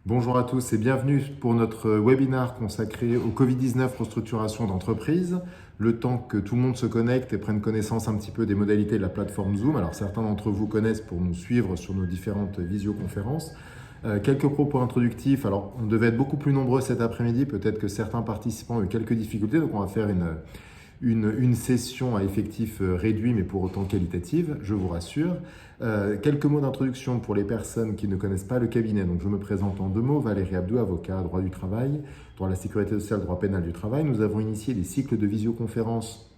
Bonjour à tous et bienvenue pour notre webinaire consacré au Covid-19 restructuration d'entreprise. Le temps que tout le monde se connecte et prenne connaissance un petit peu des modalités de la plateforme Zoom. Alors certains d'entre vous connaissent pour nous suivre sur nos différentes visioconférences. Quelques propos introductifs. Alors on devait être beaucoup plus nombreux cet après-midi. Peut-être que certains participants ont eu quelques difficultés. Donc on va faire une session à effectif réduit, mais pour autant qualitative, je vous rassure. Quelques mots d'introduction pour les personnes qui ne connaissent pas le cabinet. Donc, je me présente en deux mots. Valérie Abdou, avocat, droit du travail, droit de la sécurité sociale, droit pénal du travail. Nous avons initié des cycles de visioconférences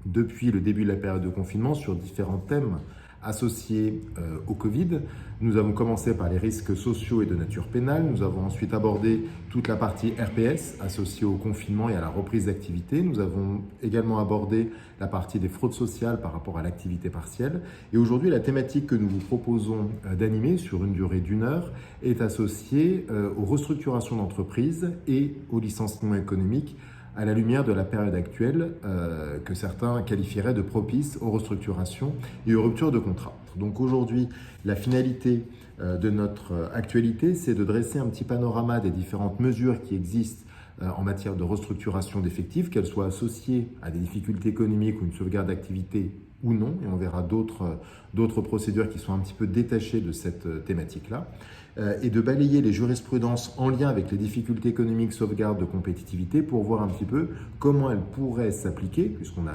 depuis le début de la période de confinement sur différents thèmes associés au Covid. Nous avons commencé par les risques sociaux et de nature pénale. Nous avons ensuite abordé toute la partie RPS associée au confinement et à la reprise d'activité. Nous avons également abordé la partie des fraudes sociales par rapport à l'activité partielle. Et aujourd'hui, la thématique que nous vous proposons d'animer sur une durée d'1 heure est associée aux restructurations d'entreprises et au licenciement économique à la lumière de la période actuelle que certains qualifieraient de propice aux restructurations et aux ruptures de contrat. Donc aujourd'hui, la finalité de notre actualité, c'est de dresser un petit panorama des différentes mesures qui existent en matière de restructuration d'effectifs, qu'elles soient associées à des difficultés économiques ou une sauvegarde d'activité ou non, et on verra d'autres procédures qui sont un petit peu détachées de cette thématique-là, et de balayer les jurisprudences en lien avec les difficultés économiques, sauvegarde de compétitivité, pour voir un petit peu comment elles pourraient s'appliquer, puisqu'on a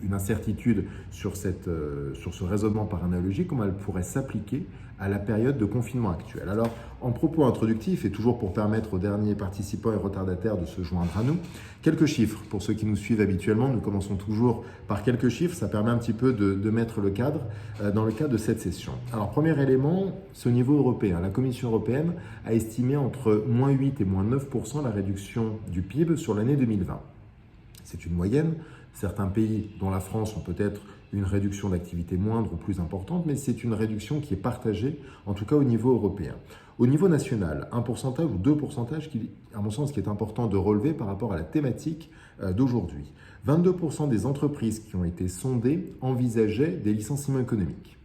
une incertitude sur ce raisonnement par analogie, comment elles pourraient s'appliquer à la période de confinement actuelle. Alors, en propos introductifs, et toujours pour permettre aux derniers participants et retardataires de se joindre à nous, quelques chiffres. Pour ceux qui nous suivent habituellement, nous commençons toujours par quelques chiffres. Ça permet un petit peu de mettre le cadre dans le cadre de cette session. Alors, premier élément, ce niveau européen. La Commission européenne a estimé entre moins 8 et moins 9% la réduction du PIB sur l'année 2020. C'est une moyenne. Certains pays, dont la France, ont peut-être une réduction d'activité moindre ou plus importante, mais c'est une réduction qui est partagée, en tout cas au niveau européen. Au niveau national, un pourcentage ou deux pourcentages, à mon sens, qui est important de relever par rapport à la thématique d'aujourd'hui. 22% des entreprises qui ont été sondées envisageaient des licenciements économiques.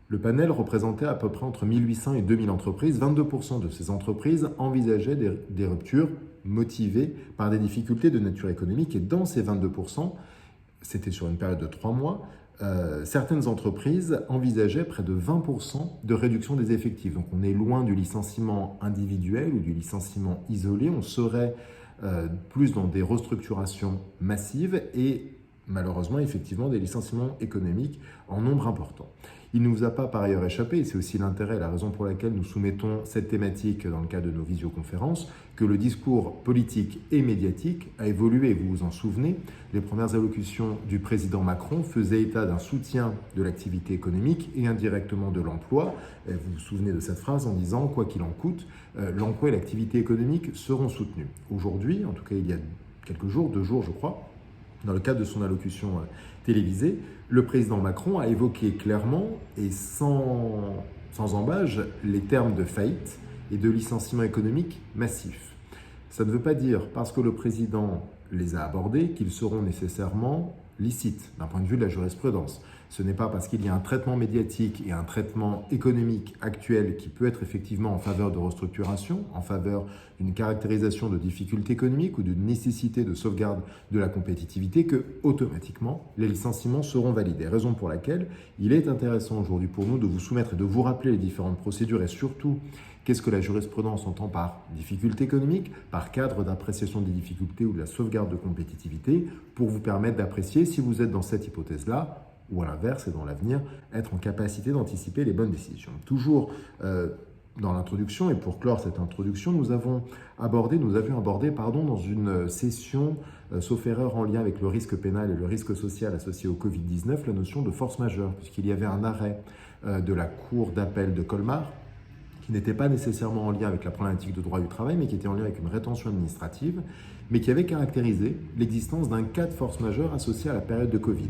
Le panel représentait à peu près entre 1800 et 2000 entreprises. 22% de ces entreprises envisageaient des ruptures motivées par des difficultés de nature économique. Et dans ces 22%, c'était sur une période de 3 mois, certaines entreprises envisageaient près de 20% de réduction des effectifs. Donc on est loin du licenciement individuel ou du licenciement isolé. On serait plus dans des restructurations massives et malheureusement, effectivement, des licenciements économiques en nombre important. Il ne nous a pas par ailleurs échappé, et c'est aussi l'intérêt et la raison pour laquelle nous soumettons cette thématique dans le cadre de nos visioconférences, que le discours politique et médiatique a évolué. Vous vous en souvenez, les premières allocutions du président Macron faisaient état d'un soutien de l'activité économique et indirectement de l'emploi. Vous vous souvenez de cette phrase en disant « quoi qu'il en coûte, l'emploi et l'activité économique seront soutenus ». Aujourd'hui, en tout cas il y a quelques jours, 2 jours je crois, dans le cadre de son allocution télévisée, le président Macron a évoqué clairement et sans embâge les termes de faillite et de licenciement économique massif. Ça ne veut pas dire, parce que le président les a abordés, qu'ils seront nécessairement licites d'un point de vue de la jurisprudence. Ce n'est pas parce qu'il y a un traitement médiatique et un traitement économique actuel qui peut être effectivement en faveur de restructuration, en faveur d'une caractérisation de difficultés économiques ou d'une nécessité de sauvegarde de la compétitivité que, automatiquement, les licenciements seront validés. Raison pour laquelle il est intéressant aujourd'hui pour nous de vous soumettre et de vous rappeler les différentes procédures et surtout qu'est-ce que la jurisprudence entend par difficulté économique, par cadre d'appréciation des difficultés ou de la sauvegarde de compétitivité, pour vous permettre d'apprécier si vous êtes dans cette hypothèse-là, ou à l'inverse, et dans l'avenir, être en capacité d'anticiper les bonnes décisions. Toujours dans l'introduction, et pour clore cette introduction, nous avions abordé dans une session, sauf erreur en lien avec le risque pénal et le risque social associé au Covid-19, la notion de force majeure, puisqu'il y avait un arrêt de la Cour d'appel de Colmar, qui n'était pas nécessairement en lien avec la problématique de droit du travail, mais qui était en lien avec une rétention administrative, mais qui avait caractérisé l'existence d'un cas de force majeure associé à la période de Covid.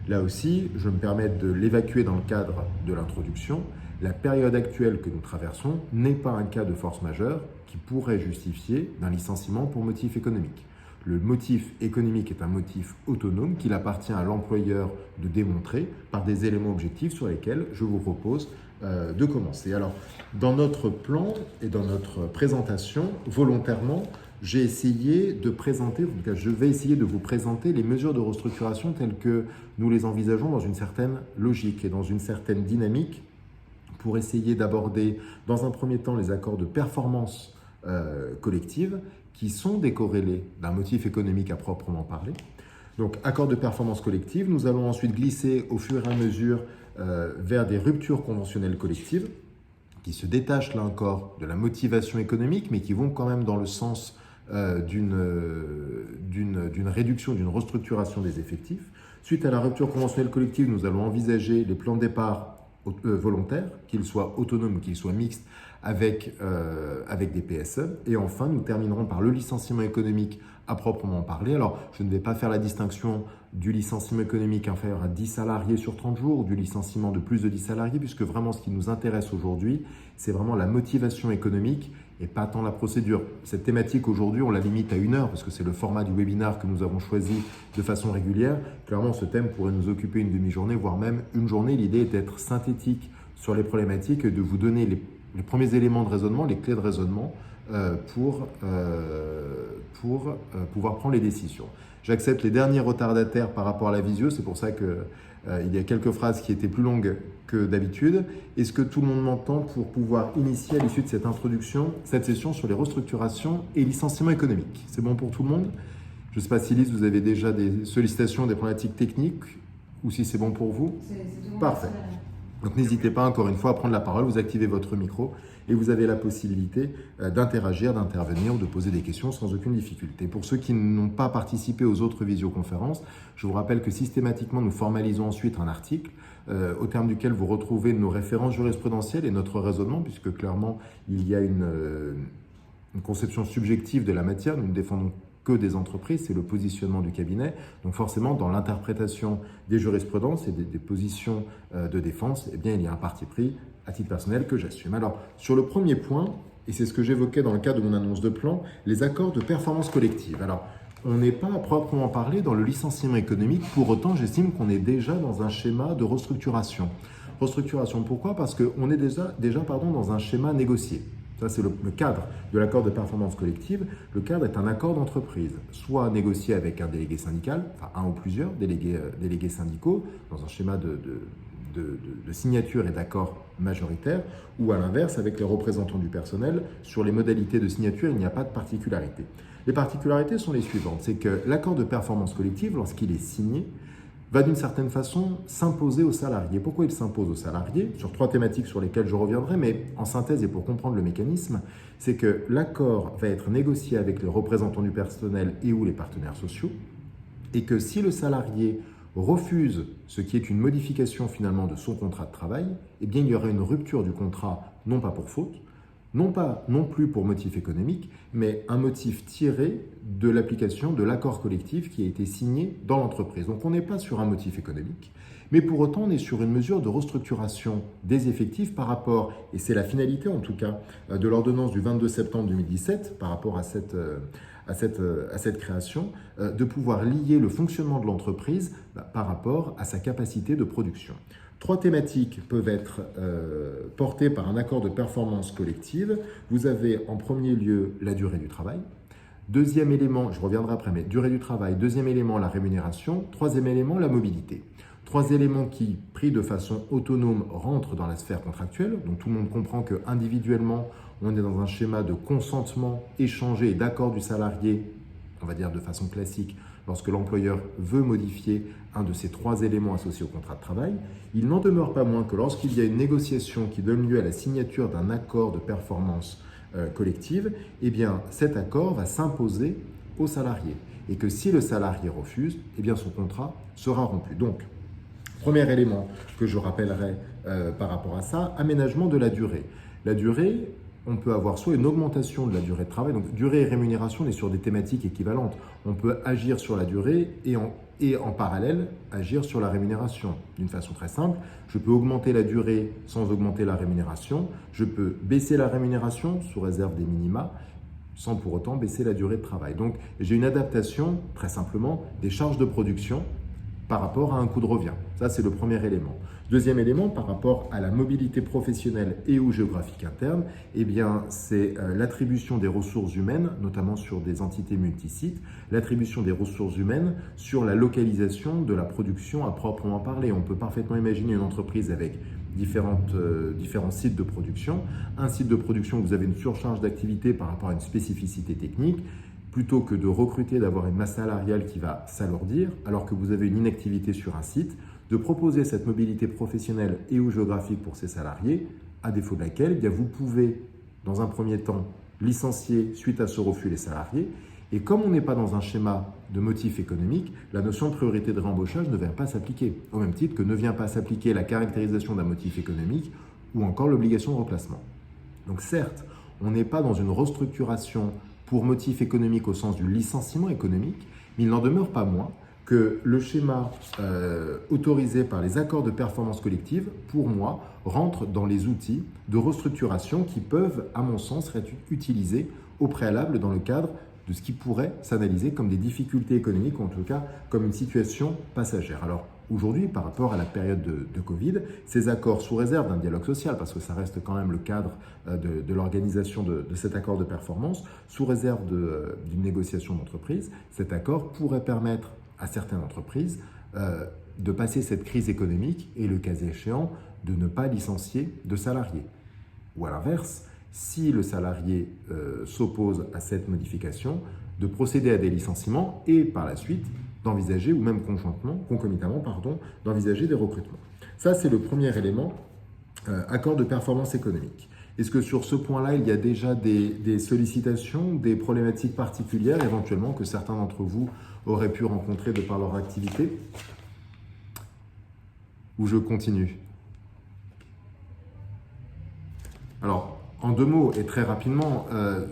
Là aussi, je me permets de l'évacuer dans le cadre de l'introduction. La période actuelle que nous traversons n'est pas un cas de force majeure qui pourrait justifier d'un licenciement pour motif économique. Le motif économique est un motif autonome qu'il appartient à l'employeur de démontrer par des éléments objectifs sur lesquels je vous propose de commencer. Alors, dans notre plan et dans notre présentation, volontairement, j'ai essayé de présenter, en tout cas je vais essayer de vous présenter les mesures de restructuration telles que nous les envisageons dans une certaine logique et dans une certaine dynamique pour essayer d'aborder dans un premier temps les accords de performance collective qui sont décorrélés d'un motif économique à proprement parler. Donc, accord de performance collective, nous allons ensuite glisser au fur et à mesure vers des ruptures conventionnelles collectives qui se détachent là encore de la motivation économique mais qui vont quand même dans le sens d'une réduction, d'une restructuration des effectifs. Suite à la rupture conventionnelle collective, nous allons envisager les plans de départ volontaires, qu'ils soient autonomes ou qu'ils soient mixtes, avec des PSE. Et enfin, nous terminerons par le licenciement économique à proprement parler. Alors, je ne vais pas faire la distinction du licenciement économique inférieur à 10 salariés sur 30 jours ou du licenciement de plus de 10 salariés, puisque vraiment ce qui nous intéresse aujourd'hui, c'est vraiment la motivation économique et pas tant la procédure. Cette thématique aujourd'hui, on la limite à 1 heure parce que c'est le format du webinaire que nous avons choisi de façon régulière. Clairement, ce thème pourrait nous occuper une demi-journée, voire même une journée. L'idée est d'être synthétique sur les problématiques et de vous donner les premiers éléments de raisonnement, les clés de raisonnement pour pouvoir prendre les décisions. J'accepte les derniers retardataires par rapport à la visio, c'est pour ça que il y a quelques phrases qui étaient plus longues que d'habitude. Est-ce que tout le monde m'entend pour pouvoir initier à l'issue de cette introduction, cette session sur les restructurations et licenciements économiques? C'est bon pour tout le monde? Je ne sais pas si Lise, vous avez déjà des sollicitations, des problématiques techniques ou si c'est bon pour vous? C'est tout. Parfait. Donc n'hésitez pas encore une fois à prendre la parole, vous activez votre micro et vous avez la possibilité d'interagir, d'intervenir ou de poser des questions sans aucune difficulté. Pour ceux qui n'ont pas participé aux autres visioconférences, je vous rappelle que systématiquement nous formalisons ensuite un article au terme duquel vous retrouvez nos références jurisprudentielles et notre raisonnement, puisque clairement il y a une conception subjective de la matière. Nous ne défendons que des entreprises, c'est le positionnement du cabinet. Donc forcément, dans l'interprétation des jurisprudences et des positions de défense, eh bien, il y a un parti pris à titre personnel que j'assume. Alors, sur le premier point, et c'est ce que j'évoquais dans le cadre de mon annonce de plan, les accords de performance collective. Alors, on n'est pas à proprement parler dans le licenciement économique, pour autant, j'estime qu'on est déjà dans un schéma de restructuration. Restructuration, pourquoi? Parce qu'on est déjà dans un schéma négocié. Ça, c'est le cadre de l'accord de performance collective. Le cadre est un accord d'entreprise, soit négocié avec un délégué syndical, enfin un ou plusieurs délégués syndicaux, dans un schéma de signature et d'accord majoritaire, ou à l'inverse avec les représentants du personnel. Sur les modalités de signature, il n'y a pas de particularité. Les particularités sont les suivantes. C'est que l'accord de performance collective, lorsqu'il est signé, va d'une certaine façon s'imposer aux salariés. Pourquoi il s'impose aux salariés? Sur 3 thématiques sur lesquelles je reviendrai, mais en synthèse et pour comprendre le mécanisme, c'est que l'accord va être négocié avec les représentants du personnel et ou les partenaires sociaux, et que si le salarié refuse ce qui est une modification finalement de son contrat de travail, eh bien il y aura une rupture du contrat, non pas pour faute, non plus pour motif économique, mais un motif tiré de l'application de l'accord collectif qui a été signé dans l'entreprise. Donc on n'est pas sur un motif économique, mais pour autant on est sur une mesure de restructuration des effectifs par rapport, et c'est la finalité en tout cas de l'ordonnance du 22 septembre 2017 par rapport à cette création, de pouvoir lier le fonctionnement de l'entreprise par rapport à sa capacité de production. 3 thématiques peuvent être portées par un accord de performance collective. Vous avez en premier lieu la durée du travail. Deuxième élément, je reviendrai après, mais durée du travail. Deuxième élément, la rémunération. Troisième élément, la mobilité. 3 éléments qui, pris de façon autonome, rentrent dans la sphère contractuelle. Donc tout le monde comprend qu'individuellement, on est dans un schéma de consentement échangé et d'accord du salarié, on va dire de façon classique, lorsque l'employeur veut modifier un de ces 3 éléments associés au contrat de travail. Il n'en demeure pas moins que lorsqu'il y a une négociation qui donne lieu à la signature d'un accord de performance collective, eh bien cet accord va s'imposer au salarié. Et que si le salarié refuse, eh bien son contrat sera rompu. Donc, premier élément que je rappellerai par rapport à ça, aménagement de la durée. La durée, on peut avoir soit une augmentation de la durée de travail, donc durée et rémunération, on est sur des thématiques équivalentes. On peut agir sur la durée et en parallèle agir sur la rémunération. D'une façon très simple, je peux augmenter la durée sans augmenter la rémunération, je peux baisser la rémunération sous réserve des minima sans pour autant baisser la durée de travail. Donc j'ai une adaptation, très simplement, des charges de production par rapport à un coût de revient. Ça, c'est le premier élément. Deuxième élément, par rapport à la mobilité professionnelle et ou géographique interne, eh bien, c'est l'attribution des ressources humaines, notamment sur des entités multisites, l'attribution des ressources humaines sur la localisation de la production à proprement parler. On peut parfaitement imaginer une entreprise avec différents sites de production. Un site de production où vous avez une surcharge d'activité par rapport à une spécificité technique, plutôt que de recruter, d'avoir une masse salariale qui va s'alourdir, alors que vous avez une inactivité sur un site, de proposer cette mobilité professionnelle et ou géographique pour ces salariés, à défaut de laquelle, eh bien, vous pouvez, dans un premier temps, licencier suite à ce refus les salariés. Et comme on n'est pas dans un schéma de motif économique, la notion de priorité de réembauchage ne vient pas s'appliquer, au même titre que ne vient pas s'appliquer la caractérisation d'un motif économique ou encore l'obligation de remplacement. Donc certes, on n'est pas dans une restructuration pour motif économique au sens du licenciement économique, mais il n'en demeure pas moins que le schéma autorisé par les accords de performance collective, pour moi, rentre dans les outils de restructuration qui peuvent, à mon sens, être utilisés au préalable dans le cadre de ce qui pourrait s'analyser comme des difficultés économiques, ou en tout cas comme une situation passagère. Alors aujourd'hui, par rapport à la période de Covid, ces accords, sous réserve d'un dialogue social, parce que ça reste quand même le cadre de l'organisation de cet accord de performance, sous réserve d'une négociation d'entreprise, cet accord pourrait permettre à certaines entreprises de passer cette crise économique et, le cas échéant, de ne pas licencier de salariés. Ou à l'inverse, si le salarié s'oppose à cette modification, de procéder à des licenciements et par la suite d'envisager, ou même concomitamment, d'envisager des recrutements. Ça, c'est le premier élément, accord de performance économique. Est-ce que sur ce point-là, il y a déjà des sollicitations, des problématiques particulières, éventuellement, que certains d'entre vous auraient pu rencontrer de par leur activité? Ou je continue? Alors, en deux mots et très rapidement,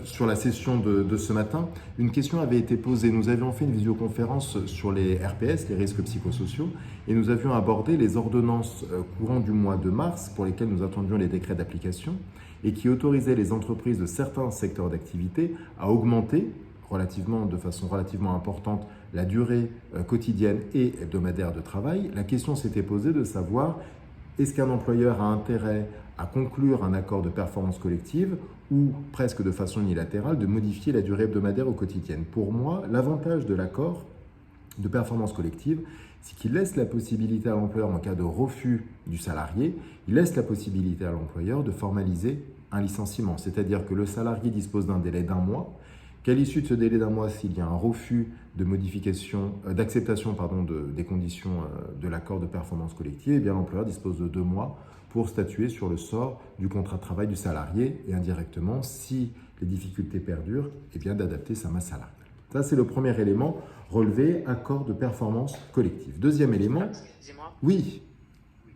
sur la session de ce matin, une question avait été posée. Nous avions fait une visioconférence sur les RPS, les risques psychosociaux, et nous avions abordé les ordonnances courant du mois de mars pour lesquelles nous attendions les décrets d'application et qui autorisaient les entreprises de certains secteurs d'activité à augmenter de façon relativement importante la durée quotidienne et hebdomadaire de travail. La question s'était posée de savoir est-ce qu'un employeur a intérêt à conclure un accord de performance collective ou, presque de façon unilatérale, de modifier la durée hebdomadaire ou quotidienne. Pour moi, l'avantage de l'accord de performance collective, c'est qu'il laisse la possibilité à l'employeur, en cas de refus du salarié, il laisse la possibilité à l'employeur de formaliser un licenciement. C'est-à-dire que le salarié dispose d'un délai d'1 mois, qu'à l'issue de ce délai d'1 mois, s'il y a un refus de d'acceptation des conditions de l'accord de performance collective, eh bien l'employeur dispose de 2 mois pour statuer sur le sort du contrat de travail du salarié et indirectement, si les difficultés perdurent, eh bien d'adapter sa masse salariale. Ça, c'est le premier élément relevé, accord de performance collective. Deuxième élément. Excusez-moi. Oui.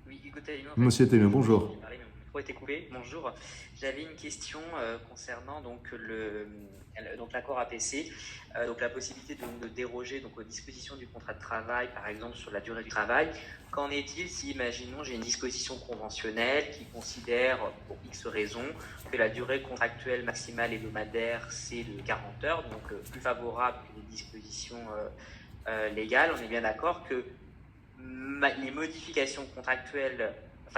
Oui, Hugo Taillon. Monsieur Taillon, bonjour. Mon micro était coupé. Bonjour. J'avais une question concernant l'accord APC, donc la possibilité de déroger aux dispositions du contrat de travail, par exemple sur la durée du travail. Qu'en est-il si, imaginons, j'ai une disposition conventionnelle qui considère, pour X raisons, que la durée contractuelle maximale hebdomadaire, c'est de 40 heures, donc plus favorable que les dispositions légales. On est bien d'accord que les modifications contractuelles,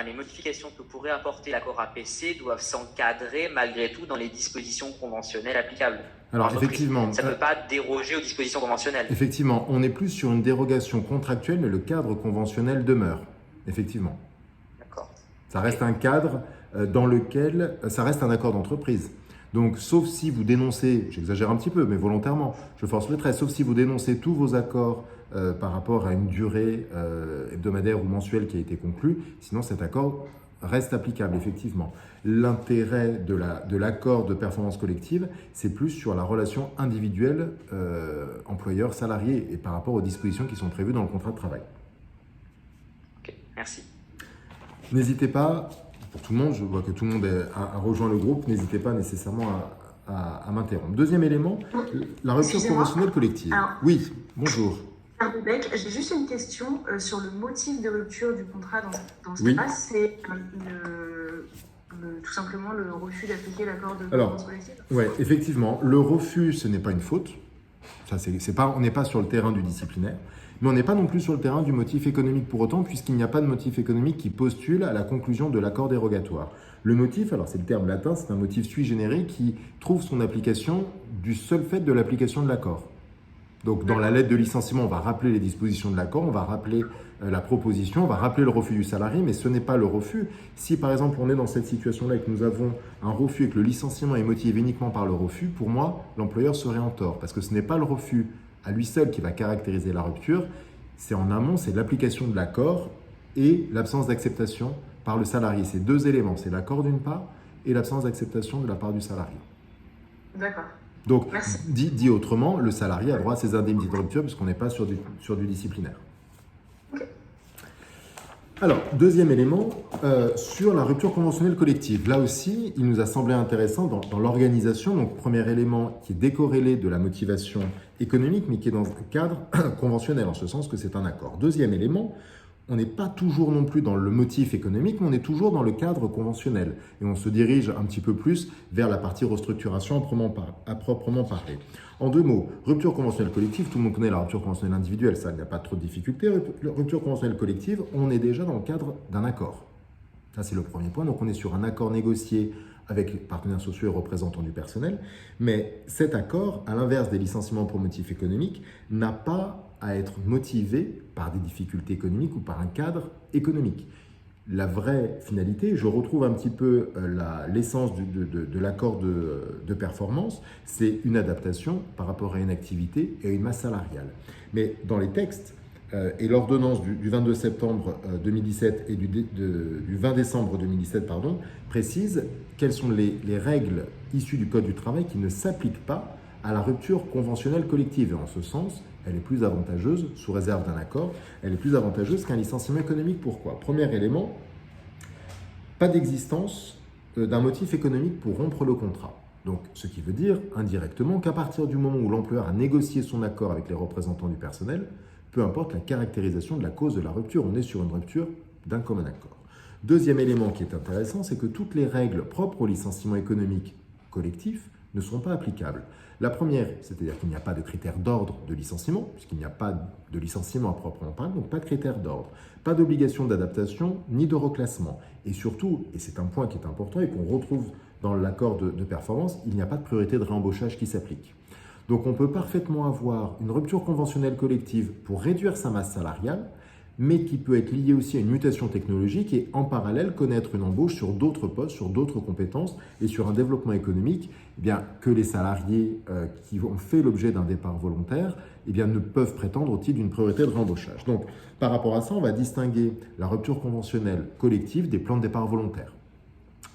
les modifications que pourrait apporter l'accord APC doivent s'encadrer malgré tout dans les dispositions conventionnelles applicables. Alors effectivement, ça ne peut pas déroger aux dispositions conventionnelles. Effectivement, on est plus sur une dérogation contractuelle, mais le cadre conventionnel demeure. Effectivement. D'accord. Ça reste un cadre dans lequel ça reste un accord d'entreprise. Donc, sauf si vous dénoncez, j'exagère un petit peu, mais volontairement, je force le trait, sauf si vous dénoncez tous vos accords par rapport à une durée hebdomadaire ou mensuelle qui a été conclue, sinon cet accord reste applicable, effectivement. L'intérêt de l'accord de performance collective, c'est plus sur la relation individuelle employeur-salarié et par rapport aux dispositions qui sont prévues dans le contrat de travail. Ok, merci. N'hésitez pas, pour tout le monde, je vois que tout le monde a rejoint le groupe, n'hésitez pas nécessairement à m'interrompre. Deuxième élément, la rupture conventionnelle collective. Alors, oui, bonjour. J'ai juste une question sur le motif de rupture du contrat dans ce oui. cas. C'est tout simplement le refus d'appliquer l'accord de Alors, convention collective? ouais, effectivement, le refus, ce n'est pas une faute. Ça, c'est pas, on n'est pas sur le terrain du disciplinaire, mais on n'est pas non plus sur le terrain du motif économique pour autant, puisqu'il n'y a pas de motif économique qui postule à la conclusion de l'accord dérogatoire. Le motif, alors c'est le terme latin, c'est un motif sui generis qui trouve son application du seul fait de l'application de l'accord. Donc dans la lettre de licenciement, on va rappeler les dispositions de l'accord, on va rappeler la proposition, on va rappeler le refus du salarié, mais ce n'est pas le refus. Si par exemple on est dans cette situation-là et que nous avons un refus et que le licenciement est motivé uniquement par le refus, pour moi, l'employeur serait en tort, parce que ce n'est pas le refus à lui seul qui va caractériser la rupture, c'est en amont, c'est l'application de l'accord et l'absence d'acceptation par le salarié. C'est deux éléments, c'est l'accord d'une part et l'absence d'acceptation de la part du salarié. D'accord. Donc, Merci. dit autrement, le salarié a droit à ses indemnités de rupture puisqu'on n'est pas sur du disciplinaire. Ok. Alors, deuxième élément, sur la rupture conventionnelle collective. Là aussi, il nous a semblé intéressant dans l'organisation. Donc, premier élément qui est décorrélé de la motivation économique, mais qui est dans un cadre conventionnel, en ce sens que c'est un accord. Deuxième élément, on n'est pas toujours non plus dans le motif économique, mais on est toujours dans le cadre conventionnel. Et on se dirige un petit peu plus vers la partie restructuration à proprement parler. En deux mots, rupture conventionnelle collective, tout le monde connaît la rupture conventionnelle individuelle, ça, il n'y a pas trop de difficultés. Rupture conventionnelle collective, on est déjà dans le cadre d'un accord. Ça, c'est le premier point. Donc, on est sur un accord négocié avec les partenaires sociaux et représentants du personnel. Mais cet accord, à l'inverse des licenciements pour motif économique, n'a pas à être motivé par des difficultés économiques ou par un cadre économique. La vraie finalité, je retrouve un petit peu l'essence de l'accord de performance, c'est une adaptation par rapport à une activité et à une masse salariale. Mais dans les textes, et l'ordonnance du 22 septembre 2017 et du 20 décembre 2017 précise quelles sont les règles issues du Code du travail qui ne s'appliquent pas à la rupture conventionnelle collective. Et en ce sens, elle est plus avantageuse, sous réserve d'un accord, elle est plus avantageuse qu'un licenciement économique. Pourquoi? Premier élément, pas d'existence d'un motif économique pour rompre le contrat. Donc, ce qui veut dire indirectement qu'à partir du moment où l'employeur a négocié son accord avec les représentants du personnel, peu importe la caractérisation de la cause de la rupture, on est sur une rupture d'un commun accord. Deuxième élément qui est intéressant, c'est que toutes les règles propres au licenciement économique collectif ne sont pas applicables. La première, c'est-à-dire qu'il n'y a pas de critère d'ordre de licenciement, puisqu'il n'y a pas de licenciement à proprement parler, donc pas de critère d'ordre, pas d'obligation d'adaptation ni de reclassement. Et surtout, et c'est un point qui est important et qu'on retrouve dans l'accord de performance, il n'y a pas de priorité de réembauchage qui s'applique. Donc on peut parfaitement avoir une rupture conventionnelle collective pour réduire sa masse salariale, mais qui peut être liée aussi à une mutation technologique et en parallèle connaître une embauche sur d'autres postes, sur d'autres compétences et sur un développement économique que les salariés qui ont fait l'objet d'un départ volontaire ne peuvent prétendre au titre d'une priorité de réembauchage. Donc par rapport à ça, on va distinguer la rupture conventionnelle collective des plans de départ volontaires.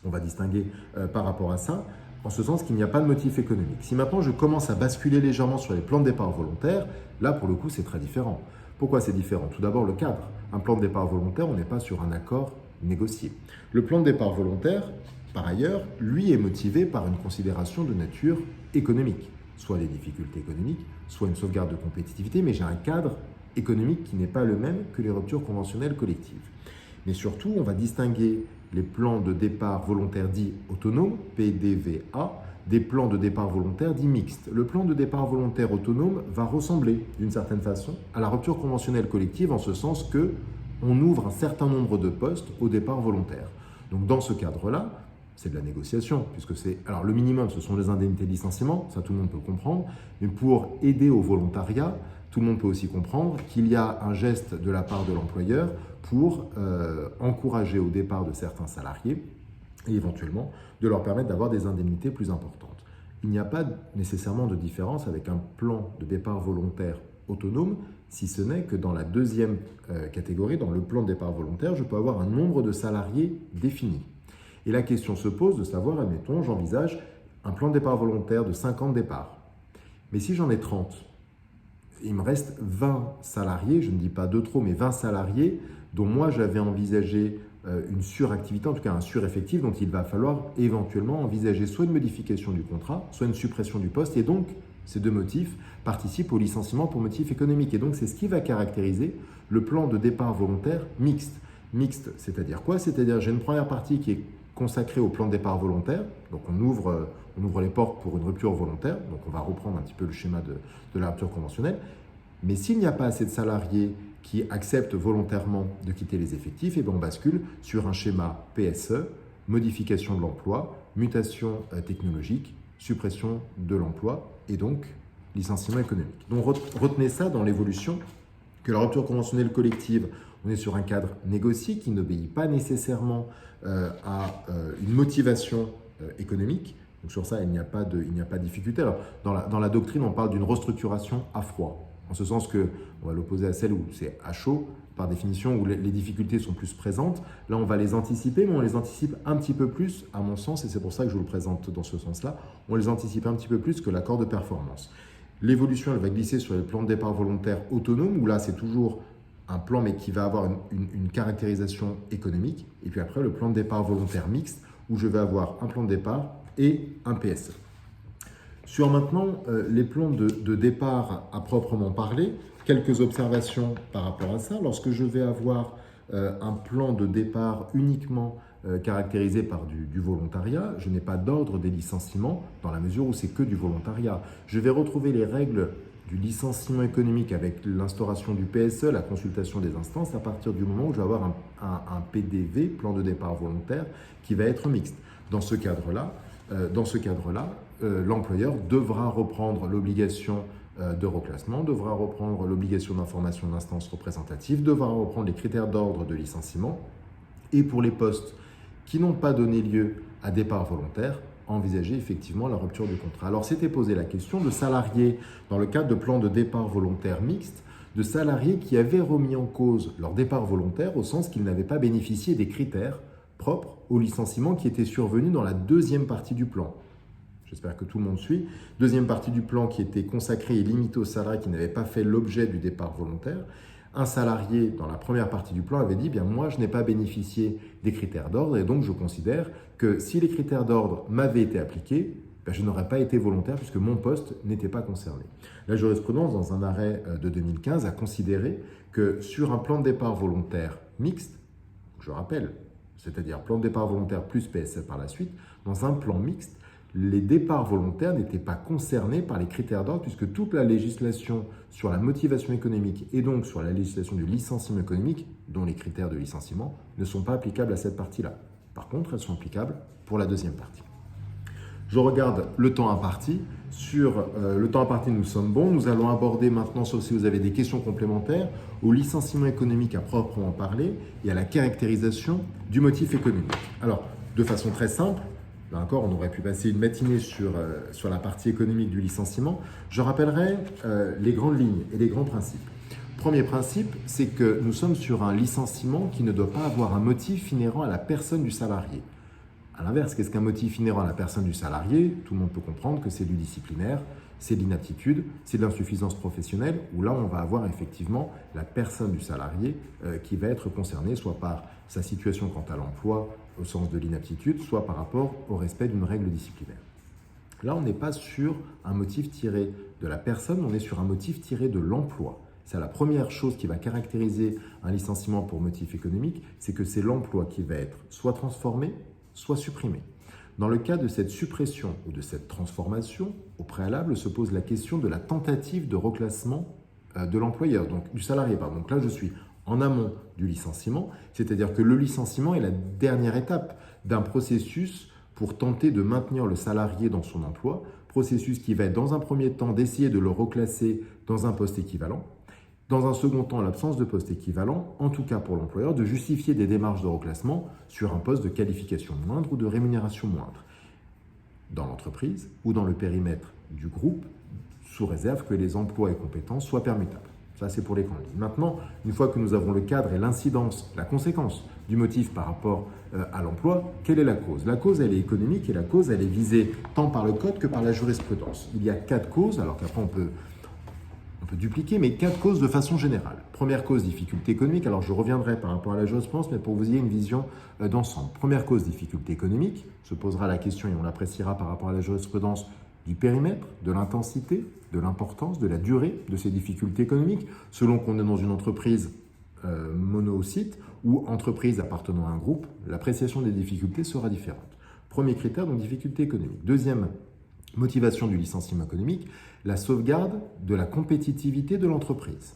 On va distinguer par rapport à ça, en ce sens qu'il n'y a pas de motif économique. Si maintenant je commence à basculer légèrement sur les plans de départ volontaires, là pour le coup c'est très différent. Pourquoi c'est différent? Tout d'abord le cadre. Un plan de départ volontaire, on n'est pas sur un accord négocié. Le plan de départ volontaire, par ailleurs, lui est motivé par une considération de nature économique, soit des difficultés économiques, soit une sauvegarde de compétitivité, mais j'ai un cadre économique qui n'est pas le même que les ruptures conventionnelles collectives. Mais surtout, on va distinguer les plans de départ volontaire dits autonomes, PDVA, des plans de départ volontaire dits mixtes. Le plan de départ volontaire autonome va ressembler d'une certaine façon à la rupture conventionnelle collective en ce sens que on ouvre un certain nombre de postes au départ volontaire. Donc dans ce cadre-là, c'est de la négociation, puisque alors le minimum, ce sont les indemnités de licenciement, ça tout le monde peut comprendre, mais pour aider au volontariat, tout le monde peut aussi comprendre qu'il y a un geste de la part de l'employeur pour encourager au départ de certains salariés et éventuellement de leur permettre d'avoir des indemnités plus importantes. Il n'y a pas nécessairement de différence avec un plan de départ volontaire autonome, si ce n'est que dans la deuxième catégorie, dans le plan de départ volontaire, je peux avoir un nombre de salariés défini. Et la question se pose de savoir, admettons, j'envisage un plan de départ volontaire de 50 départs. Mais si j'en ai 30, il me reste 20 salariés, je ne dis pas de trop, mais 20 salariés dont moi j'avais envisagé une suractivité, en tout cas un sureffectif, dont il va falloir éventuellement envisager soit une modification du contrat, soit une suppression du poste. Et donc, ces deux motifs participent au licenciement pour motif économique. Et donc, c'est ce qui va caractériser le plan de départ volontaire mixte. Mixte, c'est-à-dire quoi? C'est-à-dire j'ai une première partie qui est consacré au plan de départ volontaire. Donc on ouvre les portes pour une rupture volontaire. Donc on va reprendre un petit peu le schéma de la rupture conventionnelle. Mais s'il n'y a pas assez de salariés qui acceptent volontairement de quitter les effectifs, et bien on bascule sur un schéma PSE, modification de l'emploi, mutation technologique, suppression de l'emploi et donc licenciement économique. Donc retenez ça dans l'évolution, que la rupture conventionnelle collective, on est sur un cadre négocié qui n'obéit pas nécessairement à une motivation économique. Donc sur ça, il n'y a pas de difficulté. Alors, dans la doctrine, on parle d'une restructuration à froid. En ce sens que, on va l'opposer à celle où c'est à chaud, par définition, où les difficultés sont plus présentes. Là, on va les anticiper, mais on les anticipe un petit peu plus, à mon sens, et c'est pour ça que je vous le présente dans ce sens-là, on les anticipe un petit peu plus que l'accord de performance. L'évolution, elle va glisser sur les plans de départ volontaire autonomes, où là, c'est toujours un plan, mais qui va avoir une caractérisation économique. Et puis après, le plan de départ volontaire mixte, où je vais avoir un plan de départ et un PSE. Sur maintenant les plans de départ à proprement parler, quelques observations par rapport à ça. Lorsque je vais avoir un plan de départ uniquement caractérisé par du volontariat, je n'ai pas d'ordre des licenciements dans la mesure où c'est que du volontariat. Je vais retrouver les règles du licenciement économique avec l'instauration du PSE, la consultation des instances, à partir du moment où je vais avoir un PDV, plan de départ volontaire, qui va être mixte. Dans ce cadre-là, l'employeur devra reprendre l'obligation de reclassement, devra reprendre l'obligation d'information d'instance représentative, devra reprendre les critères d'ordre de licenciement et pour les postes qui n'ont pas donné lieu à départ volontaire, envisager effectivement la rupture du contrat. Alors s'était posé la question de salariés dans le cadre de plans de départ volontaire mixte, de salariés qui avaient remis en cause leur départ volontaire au sens qu'ils n'avaient pas bénéficié des critères propres au licenciement qui était survenu dans la deuxième partie du plan. J'espère que tout le monde suit. Deuxième partie du plan qui était consacrée et limitée aux salariés qui n'avaient pas fait l'objet du départ volontaire. Un salarié, dans la première partie du plan, avait dit « bien moi, je n'ai pas bénéficié des critères d'ordre et donc je considère que si les critères d'ordre m'avaient été appliqués, ben, je n'aurais pas été volontaire puisque mon poste n'était pas concerné. » La jurisprudence, dans un arrêt de 2015, a considéré que sur un plan de départ volontaire mixte, je rappelle, c'est-à-dire plan de départ volontaire plus PSE par la suite, dans un plan mixte, les départs volontaires n'étaient pas concernés par les critères d'ordre puisque toute la législation sur la motivation économique et donc sur la législation du licenciement économique, dont les critères de licenciement, ne sont pas applicables à cette partie-là. Par contre, elles sont applicables pour la deuxième partie. Je regarde le temps imparti. Sur le temps imparti, nous sommes bons. Nous allons aborder maintenant, sauf si vous avez des questions complémentaires, au licenciement économique à proprement parler et à la caractérisation du motif économique. Alors, de façon très simple, là encore, on aurait pu passer une matinée sur la partie économique du licenciement. Je rappellerai les grandes lignes et les grands principes. Premier principe, c'est que nous sommes sur un licenciement qui ne doit pas avoir un motif inhérent à la personne du salarié. À l'inverse, qu'est-ce qu'un motif inhérent à la personne du salarié? Tout le monde peut comprendre que c'est du disciplinaire, c'est de l'inaptitude, c'est de l'insuffisance professionnelle, où là, on va avoir effectivement la personne du salarié qui va être concernée, soit par sa situation quant à l'emploi, au sens de l'inaptitude, soit par rapport au respect d'une règle disciplinaire. Là, on n'est pas sur un motif tiré de la personne, on est sur un motif tiré de l'emploi. C'est la première chose qui va caractériser un licenciement pour motif économique, c'est que c'est l'emploi qui va être soit transformé, soit supprimé. Dans le cas de cette suppression ou de cette transformation, au préalable se pose la question de la tentative de reclassement de l'employeur, donc du salarié. Donc là, je suis en amont du licenciement, c'est-à-dire que le licenciement est la dernière étape d'un processus pour tenter de maintenir le salarié dans son emploi, processus qui va être dans un premier temps d'essayer de le reclasser dans un poste équivalent, dans un second temps, l'absence de poste équivalent, en tout cas pour l'employeur, de justifier des démarches de reclassement sur un poste de qualification moindre ou de rémunération moindre, dans l'entreprise ou dans le périmètre du groupe, sous réserve que les emplois et compétences soient permutables. Ça, c'est pour les grandes lignes. Maintenant, une fois que nous avons le cadre et l'incidence, la conséquence du motif par rapport à l'emploi, quelle est la cause? La cause, elle est économique et la cause, elle est visée tant par le code que par la jurisprudence. Il y a 4 causes, alors qu'après on peut dupliquer, mais 4 causes de façon générale. Première cause, difficulté économique. Alors je reviendrai par rapport à la jurisprudence, mais pour que vous ayez une vision d'ensemble. Première cause, difficulté économique. Se posera la question, et on l'appréciera par rapport à la jurisprudence, du périmètre, de l'intensité, de l'importance, de la durée de ces difficultés économiques. Selon qu'on est dans une entreprise monosite ou entreprise appartenant à un groupe, l'appréciation des difficultés sera différente. Premier critère, donc difficulté économique. Deuxième motivation du licenciement économique, la sauvegarde de la compétitivité de l'entreprise.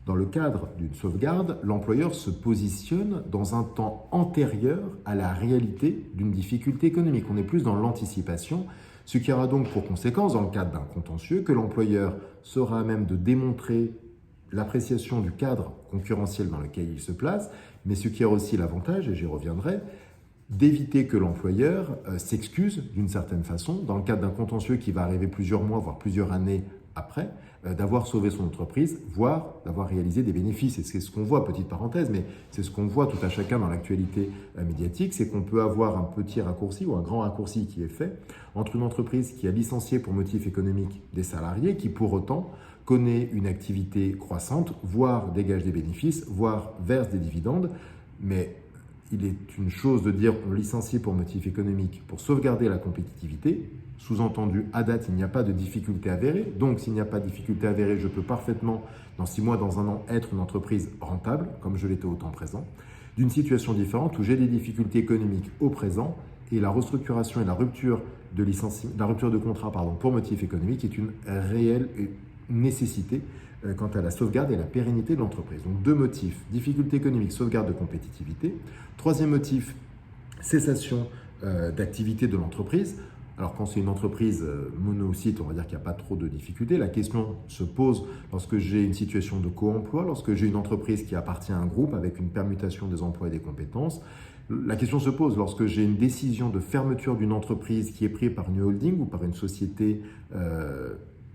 Dans le cadre d'une sauvegarde, l'employeur se positionne dans un temps antérieur à la réalité d'une difficulté économique. On est plus dans l'anticipation, ce qui aura donc pour conséquence, dans le cadre d'un contentieux, que l'employeur sera à même de démontrer l'appréciation du cadre concurrentiel dans lequel il se place, mais ce qui a aussi l'avantage, et j'y reviendrai, d'éviter que l'employeur s'excuse d'une certaine façon, dans le cadre d'un contentieux qui va arriver plusieurs mois, voire plusieurs années après, d'avoir sauvé son entreprise, voire d'avoir réalisé des bénéfices. Et c'est ce qu'on voit, petite parenthèse, mais c'est ce qu'on voit tout à chacun dans l'actualité médiatique, c'est qu'on peut avoir un petit raccourci ou un grand raccourci qui est fait entre une entreprise qui a licencié pour motif économique des salariés, qui pour autant connaît une activité croissante, voire dégage des bénéfices, voire verse des dividendes, mais il est une chose de dire on licencie pour motif économique pour sauvegarder la compétitivité. Sous-entendu, à date, il n'y a pas de difficulté avérée. Donc, s'il n'y a pas de difficulté avérée, je peux parfaitement, dans 6 mois, dans un an, être une entreprise rentable, comme je l'étais au temps présent. D'une situation différente où j'ai des difficultés économiques au présent et la restructuration et la rupture de contrat pour motif économique est une réelle nécessité quant à la sauvegarde et la pérennité de l'entreprise. Donc 2 motifs, difficulté économique, sauvegarde de compétitivité. 3e motif, cessation d'activité de l'entreprise. Alors quand c'est une entreprise monosite, on va dire qu'il n'y a pas trop de difficultés. La question se pose lorsque j'ai une situation de co-emploi, lorsque j'ai une entreprise qui appartient à un groupe avec une permutation des emplois et des compétences. La question se pose lorsque j'ai une décision de fermeture d'une entreprise qui est prise par une holding ou par une société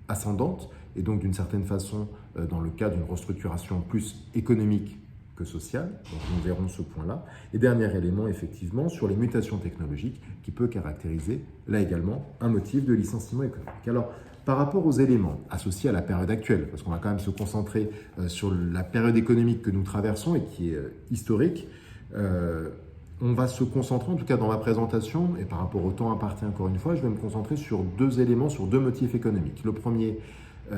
ascendante, et donc d'une certaine façon dans le cas d'une restructuration plus économique que sociale. Donc nous verrons ce point-là. Et dernier élément, effectivement, sur les mutations technologiques qui peut caractériser, là également, un motif de licenciement économique. Alors, par rapport aux éléments associés à la période actuelle, parce qu'on va quand même se concentrer sur la période économique que nous traversons et qui est historique, on va se concentrer, en tout cas dans ma présentation, et par rapport au temps imparti encore une fois, je vais me concentrer sur 2 éléments, sur 2 motifs économiques. Le premier,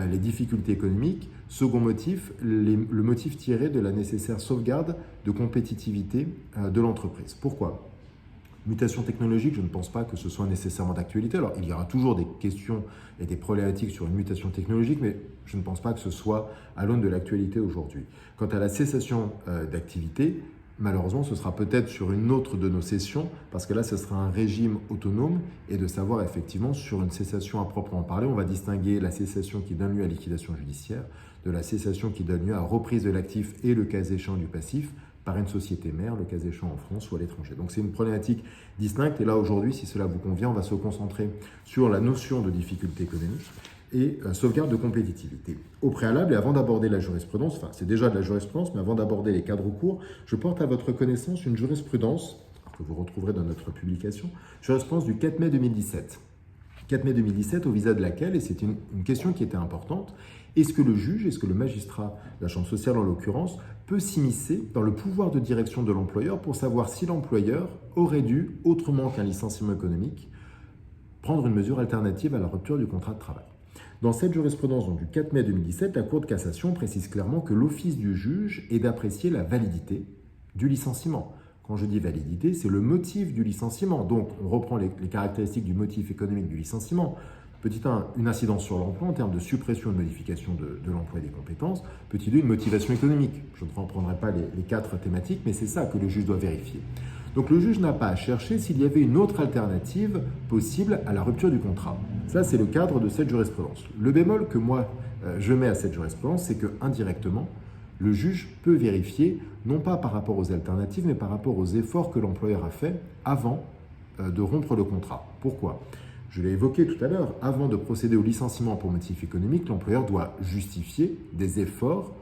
les difficultés économiques. Second motif, le motif tiré de la nécessaire sauvegarde de compétitivité de l'entreprise. Pourquoi ? Mutation technologique, je ne pense pas que ce soit nécessairement d'actualité. Alors, il y aura toujours des questions et des problématiques sur une mutation technologique, mais je ne pense pas que ce soit à l'aune de l'actualité aujourd'hui. Quant à la cessation d'activité, malheureusement, ce sera peut-être sur une autre de nos sessions, parce que là, ce sera un régime autonome, et de savoir effectivement sur une cessation à proprement parler, on va distinguer la cessation qui donne lieu à liquidation judiciaire de la cessation qui donne lieu à reprise de l'actif et le cas échéant du passif par une société mère, le cas échéant en France ou à l'étranger. Donc c'est une problématique distincte, et là aujourd'hui, si cela vous convient, on va se concentrer sur la notion de difficulté économique et sauvegarde de compétitivité. Au préalable, et avant d'aborder la jurisprudence, enfin c'est déjà de la jurisprudence, mais avant d'aborder les cadres courts, je porte à votre connaissance une jurisprudence, que vous retrouverez dans notre publication, jurisprudence du 4 mai 2017. 4 mai 2017, au visa de laquelle, et c'est une question qui était importante, est-ce que le juge, est-ce que le magistrat, la chambre sociale en l'occurrence, peut s'immiscer dans le pouvoir de direction de l'employeur pour savoir si l'employeur aurait dû, autrement qu'un licenciement économique, prendre une mesure alternative à la rupture du contrat de travail. Dans cette jurisprudence donc, du 4 mai 2017, la Cour de cassation précise clairement que l'office du juge est d'apprécier la validité du licenciement. Quand je dis validité, c'est le motif du licenciement. Donc, on reprend les caractéristiques du motif économique du licenciement. Petit 1, une incidence sur l'emploi en termes de suppression et de modification de l'emploi et des compétences. Petit 2, une motivation économique. Je ne reprendrai pas les 4 thématiques, mais c'est ça que le juge doit vérifier. Donc le juge n'a pas à chercher s'il y avait une autre alternative possible à la rupture du contrat. Ça, c'est le cadre de cette jurisprudence. Le bémol que moi, je mets à cette jurisprudence, c'est que indirectement, le juge peut vérifier, non pas par rapport aux alternatives, mais par rapport aux efforts que l'employeur a fait avant de rompre le contrat. Pourquoi ? Je l'ai évoqué tout à l'heure, avant de procéder au licenciement pour motif économique, l'employeur doit justifier des efforts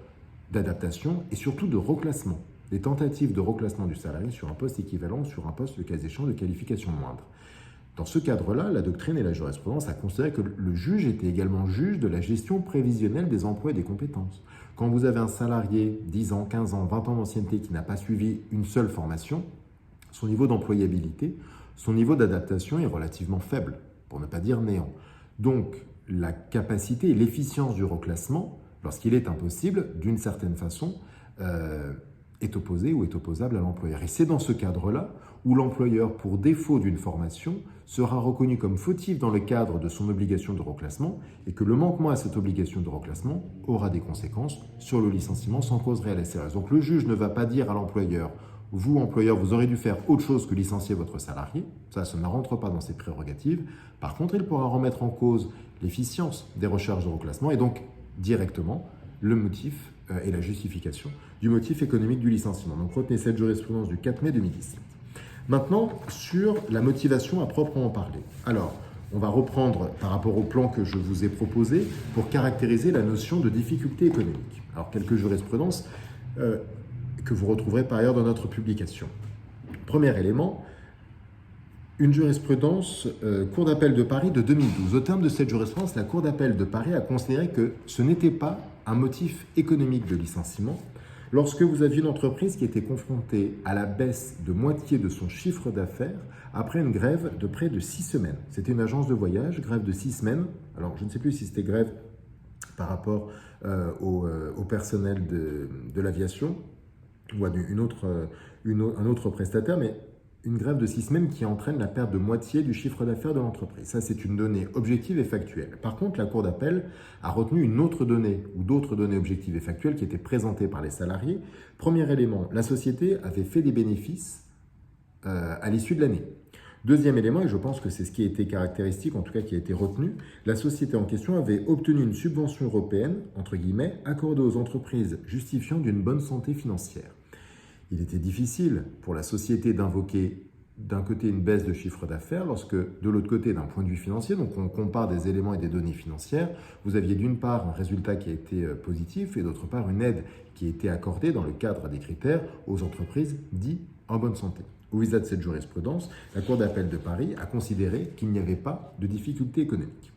d'adaptation et surtout de reclassement, des tentatives de reclassement du salarié sur un poste équivalent ou sur un poste, le cas échéant, de qualification moindre. Dans ce cadre-là, la doctrine et la jurisprudence a considéré que le juge était également juge de la gestion prévisionnelle des emplois et des compétences. Quand vous avez un salarié, 10 ans, 15 ans, 20 ans d'ancienneté qui n'a pas suivi une seule formation, son niveau d'employabilité, son niveau d'adaptation est relativement faible, pour ne pas dire néant. Donc, la capacité et l'efficience du reclassement, lorsqu'il est impossible, d'une certaine façon, est opposé ou est opposable à l'employeur. Et c'est dans ce cadre-là où l'employeur, pour défaut d'une formation, sera reconnu comme fautif dans le cadre de son obligation de reclassement et que le manquement à cette obligation de reclassement aura des conséquences sur le licenciement sans cause réelle et sérieuse. Donc le juge ne va pas dire à l'employeur « Vous, employeur, vous aurez dû faire autre chose que licencier votre salarié ». Ça ne rentre pas dans ses prérogatives. Par contre, il pourra remettre en cause l'efficience des recherches de reclassement et donc directement le motif et la justification du motif économique du licenciement. Donc retenez cette jurisprudence du 4 mai 2017. Maintenant, sur la motivation à proprement parler. Alors, on va reprendre par rapport au plan que je vous ai proposé pour caractériser la notion de difficulté économique. Alors, quelques jurisprudences que vous retrouverez par ailleurs dans notre publication. Premier élément, une jurisprudence Cour d'appel de Paris de 2012. Au terme de cette jurisprudence, la Cour d'appel de Paris a considéré que ce n'était pas un motif économique de licenciement lorsque vous aviez une entreprise qui était confrontée à la baisse de moitié de son chiffre d'affaires après une grève de près de 6 semaines. C'était une agence de voyage, grève de 6 semaines. Alors, je ne sais plus si c'était grève par rapport au personnel de l'aviation ou à un autre prestataire, mais une grève de 6 semaines qui entraîne la perte de moitié du chiffre d'affaires de l'entreprise. Ça, c'est une donnée objective et factuelle. Par contre, la Cour d'appel a retenu une autre donnée ou d'autres données objectives et factuelles qui étaient présentées par les salariés. Premier élément, la société avait fait des bénéfices à l'issue de l'année. Deuxième élément, et je pense que c'est ce qui a été caractéristique, en tout cas qui a été retenu, la société en question avait obtenu une subvention européenne, entre guillemets, accordée aux entreprises justifiant d'une bonne santé financière. Il était difficile pour la société d'invoquer d'un côté une baisse de chiffre d'affaires lorsque de l'autre côté, d'un point de vue financier, donc on compare des éléments et des données financières, vous aviez d'une part un résultat qui a été positif et d'autre part une aide qui a été accordée dans le cadre des critères aux entreprises dites en bonne santé. Au visa de cette jurisprudence, la Cour d'appel de Paris a considéré qu'il n'y avait pas de difficulté économique.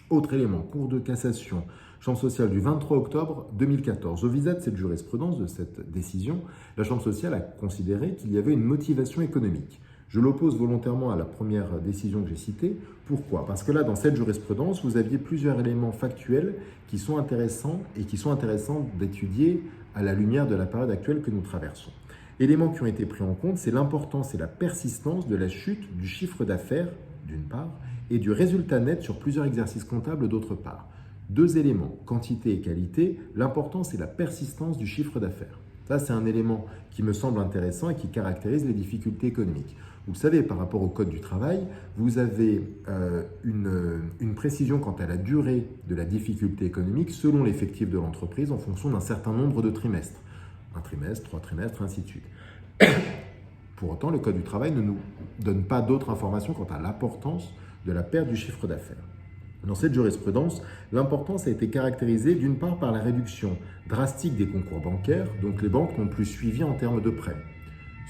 Autre élément, Cour de cassation, Chambre sociale du 23 octobre 2014. Au visa de cette jurisprudence, de cette décision, la Chambre sociale a considéré qu'il y avait une motivation économique. Je l'oppose volontairement à la première décision que j'ai citée. Pourquoi ? Parce que là, dans cette jurisprudence, vous aviez plusieurs éléments factuels qui sont intéressants et qui sont intéressants d'étudier à la lumière de la période actuelle que nous traversons. Éléments qui ont été pris en compte, c'est l'importance et la persistance de la chute du chiffre d'affaires, d'une part, et du résultat net sur plusieurs exercices comptables, d'autre part. Deux éléments, quantité et qualité, l'importance et la persistance du chiffre d'affaires. Ça, c'est un élément qui me semble intéressant et qui caractérise les difficultés économiques. Vous savez, par rapport au Code du travail, vous avez une précision quant à la durée de la difficulté économique selon l'effectif de l'entreprise en fonction d'un certain nombre de trimestres. Un trimestre, 3 trimestres, ainsi de suite. Pour autant, le Code du travail ne nous donne pas d'autres informations quant à l'importance de la perte du chiffre d'affaires. Dans cette jurisprudence, l'importance a été caractérisée d'une part par la réduction drastique des concours bancaires, donc les banques n'ont plus suivi en termes de prêts,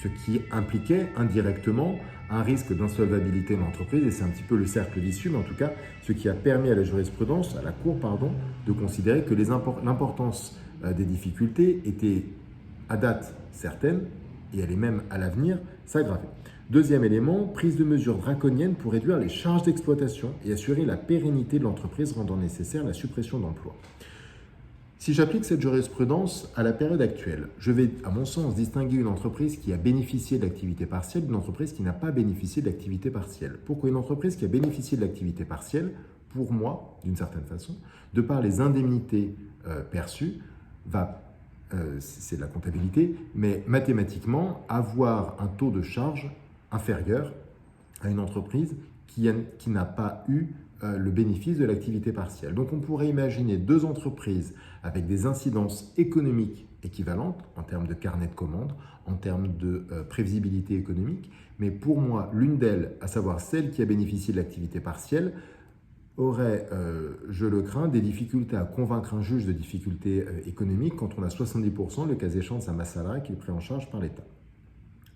ce qui impliquait indirectement un risque d'insolvabilité de l'entreprise, et c'est un petit peu le cercle vicieux, mais en tout cas, ce qui a permis à la jurisprudence, à la Cour, de considérer que l'importance des difficultés était à date certaine, et elle est même à l'avenir s'aggraver. Deuxième élément, prise de mesures draconiennes pour réduire les charges d'exploitation et assurer la pérennité de l'entreprise, rendant nécessaire la suppression d'emplois. Si j'applique cette jurisprudence à la période actuelle, je vais, à mon sens, distinguer une entreprise qui a bénéficié de l'activité partielle d'une entreprise qui n'a pas bénéficié de l'activité partielle. Pourquoi une entreprise qui a bénéficié de l'activité partielle, pour moi, d'une certaine façon, de par les indemnités perçues, c'est de la comptabilité, mais mathématiquement, avoir un taux de charge inférieur à une entreprise qui n'a pas eu le bénéfice de l'activité partielle. Donc on pourrait imaginer deux entreprises avec des incidences économiques équivalentes en termes de carnet de commandes, en termes de prévisibilité économique, mais pour moi, l'une d'elles, à savoir celle qui a bénéficié de l'activité partielle, aurait, je le crains, des difficultés à convaincre un juge de difficultés économiques quand on a 70%, le cas échéant de sa masse salariale, qui est pris en charge par l'État,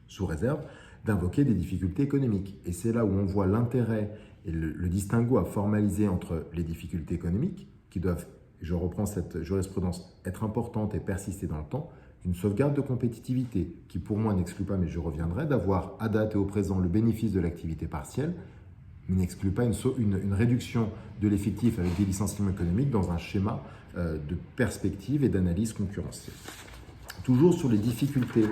sous réserve d'invoquer des difficultés économiques. Et c'est là où on voit l'intérêt et le distinguo à formaliser entre les difficultés économiques, qui doivent, je reprends cette jurisprudence, être importantes et persister dans le temps, une sauvegarde de compétitivité, qui pour moi n'exclut pas, mais je reviendrai, d'avoir à date et au présent le bénéfice de l'activité partielle, mais n'exclut pas une réduction de l'effectif avec des licenciements économiques dans un schéma de perspective et d'analyse concurrentielle. Toujours sur les difficultés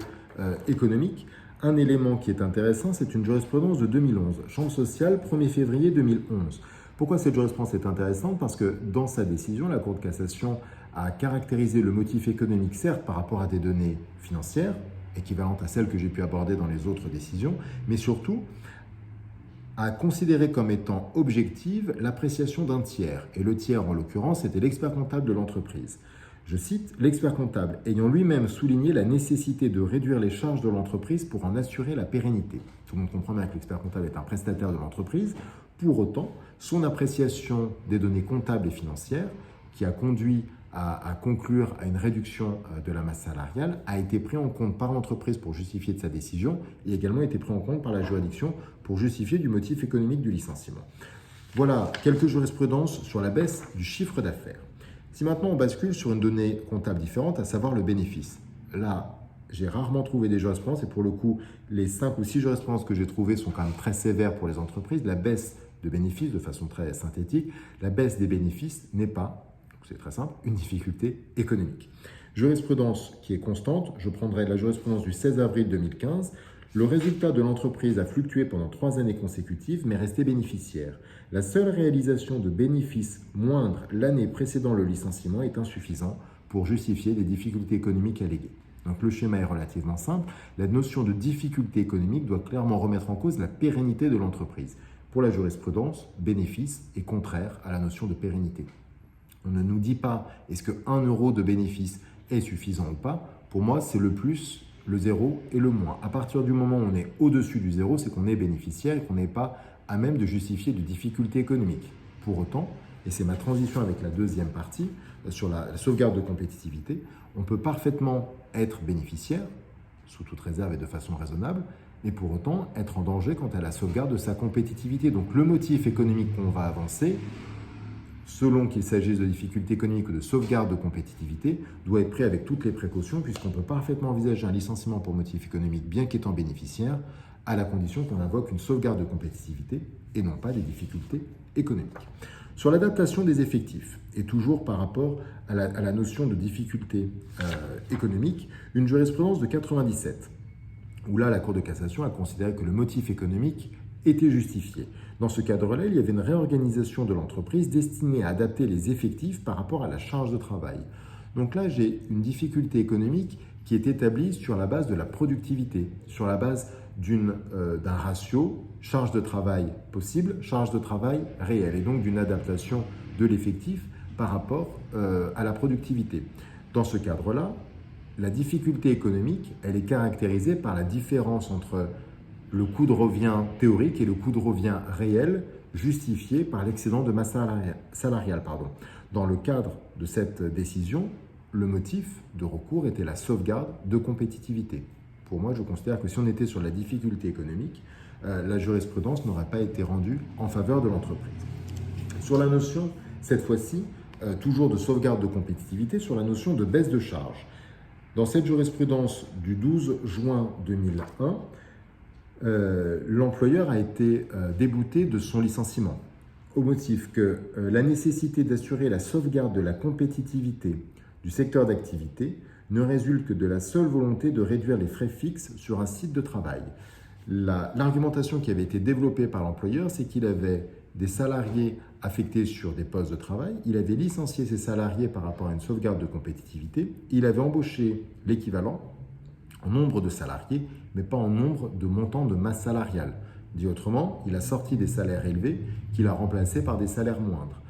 économiques, un élément qui est intéressant, c'est une jurisprudence de 2011, Chambre sociale, 1er février 2011. Pourquoi cette jurisprudence est intéressante? Parce que dans sa décision, la Cour de cassation a caractérisé le motif économique, certes par rapport à des données financières, équivalentes à celles que j'ai pu aborder dans les autres décisions, mais surtout a considéré comme étant objective l'appréciation d'un tiers. Et le tiers, en l'occurrence, c'était l'expert comptable de l'entreprise. Je cite, « L'expert comptable ayant lui-même souligné la nécessité de réduire les charges de l'entreprise pour en assurer la pérennité. » Tout le monde comprend bien que l'expert comptable est un prestataire de l'entreprise. Pour autant, son appréciation des données comptables et financières, qui a conduit à conclure à une réduction de la masse salariale, a été pris en compte par l'entreprise pour justifier de sa décision et également été pris en compte par la juridiction pour justifier du motif économique du licenciement. Voilà quelques jurisprudences sur la baisse du chiffre d'affaires. Si maintenant on bascule sur une donnée comptable différente, à savoir le bénéfice. Là, j'ai rarement trouvé des jurisprudences et pour le coup, les 5 ou 6 jurisprudences que j'ai trouvées sont quand même très sévères pour les entreprises. La baisse de bénéfices, de façon très synthétique, la baisse des bénéfices n'est pas, c'est très simple, une difficulté économique. Jurisprudence qui est constante, je prendrai la jurisprudence du 16 avril 2015. Le résultat de l'entreprise a fluctué pendant 3 années consécutives, mais resté bénéficiaire. La seule réalisation de bénéfices moindres l'année précédant le licenciement est insuffisant pour justifier les difficultés économiques alléguées. Donc le schéma est relativement simple. La notion de difficulté économique doit clairement remettre en cause la pérennité de l'entreprise. Pour la jurisprudence, bénéfice est contraire à la notion de pérennité. On ne nous dit pas est-ce que 1 euro de bénéfice est suffisant ou pas. Pour moi, c'est le plus, le zéro et le moins. À partir du moment où on est au-dessus du zéro, c'est qu'on est bénéficiaire et qu'on n'est pas à même de justifier de difficultés économiques. Pour autant, et c'est ma transition avec la deuxième partie, sur la sauvegarde de compétitivité, on peut parfaitement être bénéficiaire, sous toute réserve et de façon raisonnable, mais pour autant être en danger quant à la sauvegarde de sa compétitivité. Donc le motif économique qu'on va avancer, selon qu'il s'agisse de difficultés économiques ou de sauvegarde de compétitivité, doit être pris avec toutes les précautions puisqu'on peut parfaitement envisager un licenciement pour motif économique bien qu'étant bénéficiaire, à la condition qu'on invoque une sauvegarde de compétitivité et non pas des difficultés économiques. Sur l'adaptation des effectifs, et toujours par rapport à la notion de difficulté économique, une jurisprudence de 97, où là la Cour de cassation a considéré que le motif économique était justifié. Dans ce cadre-là, il y avait une réorganisation de l'entreprise destinée à adapter les effectifs par rapport à la charge de travail. Donc là, j'ai une difficulté économique qui est établie sur la base de la productivité, sur la base d'un ratio charge de travail possible, charge de travail réelle, et donc d'une adaptation de l'effectif par rapport à la productivité. Dans ce cadre-là, la difficulté économique, elle est caractérisée par la différence entre le coût de revient théorique et le coût de revient réel justifié par l'excédent de masse salariale. Dans le cadre de cette décision, le motif de recours était la sauvegarde de compétitivité. Pour moi, je considère que si on était sur la difficulté économique, la jurisprudence n'aurait pas été rendue en faveur de l'entreprise. Sur la notion, cette fois-ci, toujours de sauvegarde de compétitivité, sur la notion de baisse de charge. Dans cette jurisprudence du 12 juin 2001, l'employeur a été débouté de son licenciement au motif que la nécessité d'assurer la sauvegarde de la compétitivité du secteur d'activité ne résulte que de la seule volonté de réduire les frais fixes sur un site de travail. L'argumentation qui avait été développée par l'employeur, c'est qu'il avait des salariés affectés sur des postes de travail, il avait licencié ses salariés par rapport à une sauvegarde de compétitivité, il avait embauché l'équivalent en nombre de salariés, mais pas en nombre de montants de masse salariale. Dit autrement, il a sorti des salaires élevés qu'il a remplacés par des salaires moindres.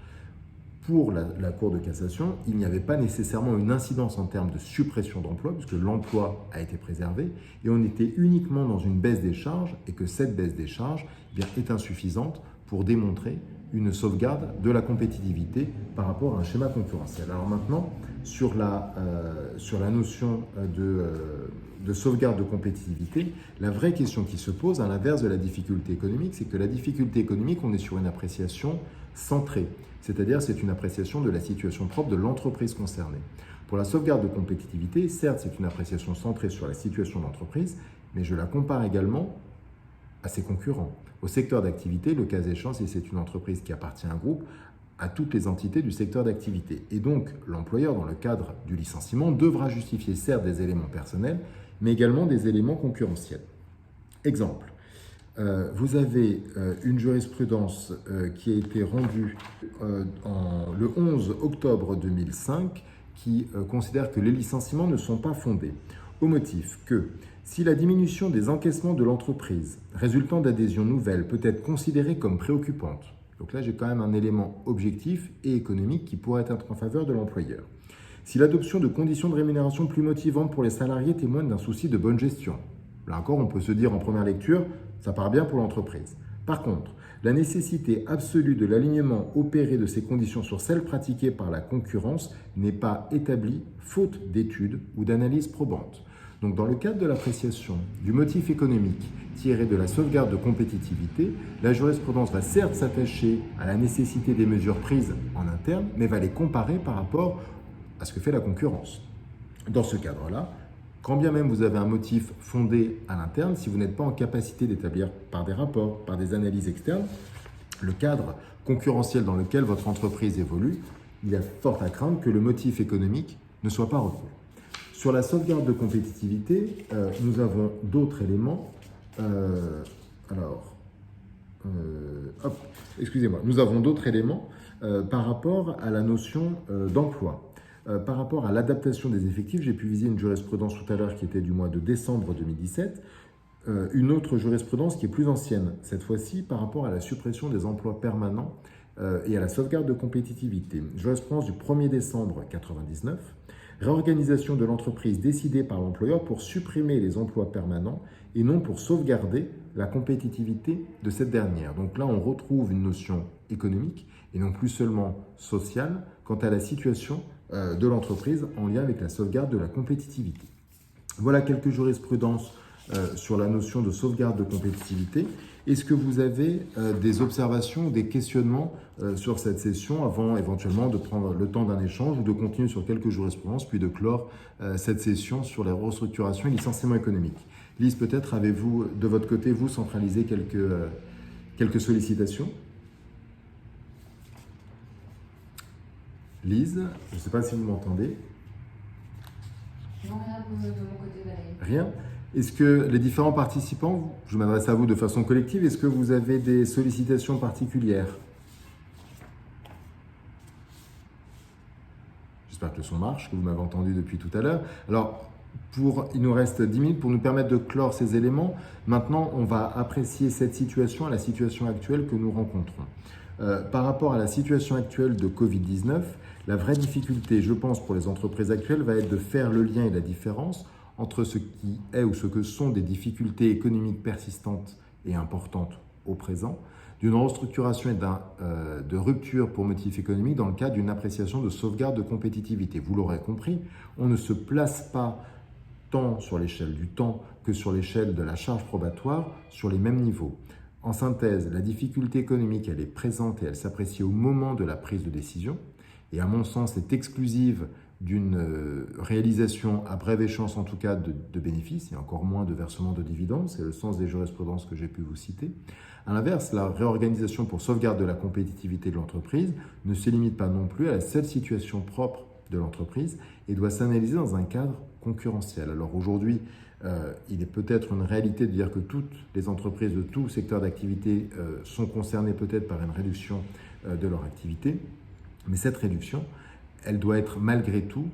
Pour la Cour de cassation, il n'y avait pas nécessairement une incidence en termes de suppression d'emploi, puisque l'emploi a été préservé, et on était uniquement dans une baisse des charges, et que cette baisse des charges est insuffisante pour démontrer une sauvegarde de la compétitivité par rapport à un schéma concurrentiel. Alors maintenant, sur la notion de sauvegarde de compétitivité, la vraie question qui se pose, à l'inverse de la difficulté économique, c'est que la difficulté économique, on est sur une appréciation centrée, c'est-à-dire c'est une appréciation de la situation propre de l'entreprise concernée. Pour la sauvegarde de compétitivité, certes, c'est une appréciation centrée sur la situation de l'entreprise, mais je la compare également à ses concurrents. Au secteur d'activité, le cas échéant, si c'est une entreprise qui appartient à un groupe, à toutes les entités du secteur d'activité. Et donc, l'employeur, dans le cadre du licenciement, devra justifier certes des éléments personnels, mais également des éléments concurrentiels. Exemple, vous avez une jurisprudence qui a été rendue le 11 octobre 2005 qui considère que les licenciements ne sont pas fondés, au motif que si la diminution des encaissements de l'entreprise résultant d'adhésions nouvelles peut être considérée comme préoccupante, donc là j'ai quand même un élément objectif et économique qui pourrait être en faveur de l'employeur. Si l'adoption de conditions de rémunération plus motivantes pour les salariés témoigne d'un souci de bonne gestion, là encore on peut se dire en première lecture, ça part bien pour l'entreprise. Par contre, la nécessité absolue de l'alignement opéré de ces conditions sur celles pratiquées par la concurrence n'est pas établie faute d'études ou d'analyses probantes. Donc dans le cadre de l'appréciation du motif économique tiré de la sauvegarde de compétitivité, la jurisprudence va certes s'attacher à la nécessité des mesures prises en interne, mais va les comparer par rapport à ce que fait la concurrence. Dans ce cadre-là, quand bien même vous avez un motif fondé à l'interne, si vous n'êtes pas en capacité d'établir par des rapports, par des analyses externes, le cadre concurrentiel dans lequel votre entreprise évolue, il y a fort à craindre que le motif économique ne soit pas retenu. Sur la sauvegarde de compétitivité, nous avons d'autres éléments. Nous avons d'autres éléments par rapport à la notion d'emploi. Par rapport à l'adaptation des effectifs, j'ai pu viser une jurisprudence tout à l'heure qui était du mois de décembre 2017, une autre jurisprudence qui est plus ancienne, cette fois-ci par rapport à la suppression des emplois permanents et à la sauvegarde de compétitivité. Jurisprudence du 1er décembre 1999, réorganisation de l'entreprise décidée par l'employeur pour supprimer les emplois permanents et non pour sauvegarder la compétitivité de cette dernière. Donc là, on retrouve une notion économique et non plus seulement sociale quant à la situation de l'entreprise en lien avec la sauvegarde de la compétitivité. Voilà quelques jurisprudences sur la notion de sauvegarde de compétitivité. Est-ce que vous avez des observations ou des questionnements sur cette session avant éventuellement de prendre le temps d'un échange ou de continuer sur quelques jurisprudences puis de clore cette session sur la restructuration et licenciement économique? Lise, peut-être avez-vous de votre côté, vous, centralisé quelques sollicitations? Lise, je ne sais pas si vous m'entendez. Non, rien de mon côté, Valérie. Rien. Est-ce que les différents participants, je m'adresse à vous de façon collective, est-ce que vous avez des sollicitations particulières? J'espère que le son marche, que vous m'avez entendu depuis tout à l'heure. Alors, il nous reste 10 minutes pour nous permettre de clore ces éléments. Maintenant, on va apprécier cette situation à la situation actuelle que nous rencontrons. Par rapport à la situation actuelle de Covid-19, la vraie difficulté, je pense, pour les entreprises actuelles va être de faire le lien et la différence entre ce qui est ou ce que sont des difficultés économiques persistantes et importantes au présent, d'une restructuration et de rupture pour motif économique dans le cadre d'une appréciation de sauvegarde de compétitivité. Vous l'aurez compris, on ne se place pas tant sur l'échelle du temps que sur l'échelle de la charge probatoire sur les mêmes niveaux. En synthèse, la difficulté économique, elle est présente et elle s'apprécie au moment de la prise de décision et à mon sens est exclusive d'une réalisation à brève échéance en tout cas de bénéfices et encore moins de versement de dividendes, c'est le sens des jurisprudences que j'ai pu vous citer. À l'inverse, la réorganisation pour sauvegarde de la compétitivité de l'entreprise ne se limite pas non plus à la seule situation propre de l'entreprise et doit s'analyser dans un cadre concurrentiel. Alors aujourd'hui, il est peut-être une réalité de dire que toutes les entreprises de tout secteur d'activité sont concernées peut-être par une réduction de leur activité, mais cette réduction, elle doit être malgré tout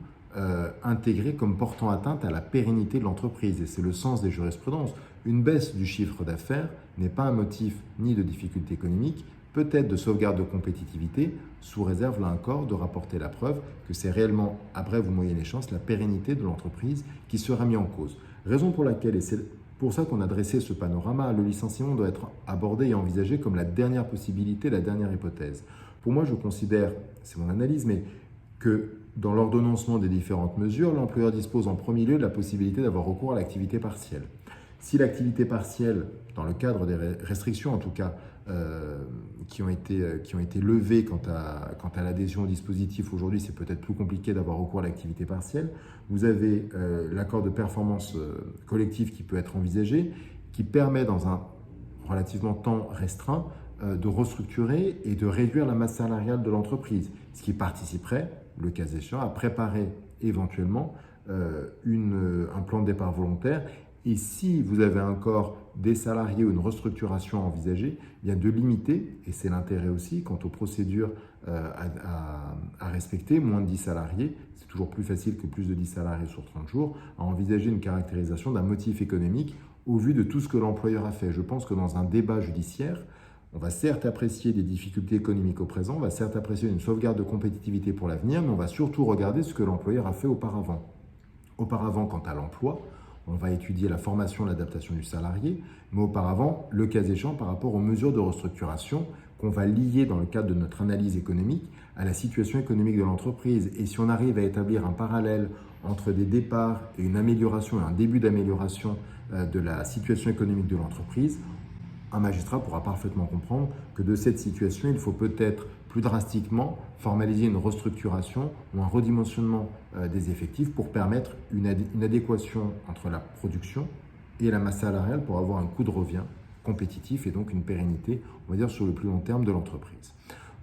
intégrée comme portant atteinte à la pérennité de l'entreprise. Et c'est le sens des jurisprudences. Une baisse du chiffre d'affaires n'est pas un motif ni de difficulté économique, peut-être de sauvegarde de compétitivité, sous réserve là encore de rapporter la preuve que c'est réellement, à brève ou moyenne échéance, la pérennité de l'entreprise qui sera mise en cause. Raison pour laquelle, et c'est pour ça qu'on a dressé ce panorama, le licenciement doit être abordé et envisagé comme la dernière possibilité, la dernière hypothèse. Pour moi, je considère, c'est mon analyse, mais que dans l'ordonnancement des différentes mesures, l'employeur dispose en premier lieu de la possibilité d'avoir recours à l'activité partielle. Si l'activité partielle, dans le cadre des restrictions en tout cas, qui ont été levées quant à l'adhésion au dispositif, aujourd'hui c'est peut-être plus compliqué d'avoir recours à l'activité partielle, vous avez l'accord de performance collective qui peut être envisagé, qui permet dans un relativement temps restreint de restructurer et de réduire la masse salariale de l'entreprise, ce qui participerait, le cas échéant, à préparer éventuellement un plan de départ volontaire. Et si vous avez encore des salariés ou une restructuration à envisager, bien de limiter, et c'est l'intérêt aussi quant aux procédures à respecter, moins de 10 salariés, c'est toujours plus facile que plus de 10 salariés sur 30 jours, à envisager une caractérisation d'un motif économique au vu de tout ce que l'employeur a fait. Je pense que dans un débat judiciaire, on va certes apprécier des difficultés économiques au présent, on va certes apprécier une sauvegarde de compétitivité pour l'avenir, mais on va surtout regarder ce que l'employeur a fait auparavant. Auparavant, quant à l'emploi, on va étudier la formation et l'adaptation du salarié, mais auparavant, le cas échéant, par rapport aux mesures de restructuration qu'on va lier dans le cadre de notre analyse économique à la situation économique de l'entreprise. Et si on arrive à établir un parallèle entre des départs et une amélioration et un début d'amélioration de la situation économique de l'entreprise, un magistrat pourra parfaitement comprendre que de cette situation, il faut peut-être plus drastiquement formaliser une restructuration ou un redimensionnement des effectifs pour permettre une adéquation entre la production et la masse salariale pour avoir un coût de revient compétitif et donc une pérennité, on va dire, sur le plus long terme de l'entreprise.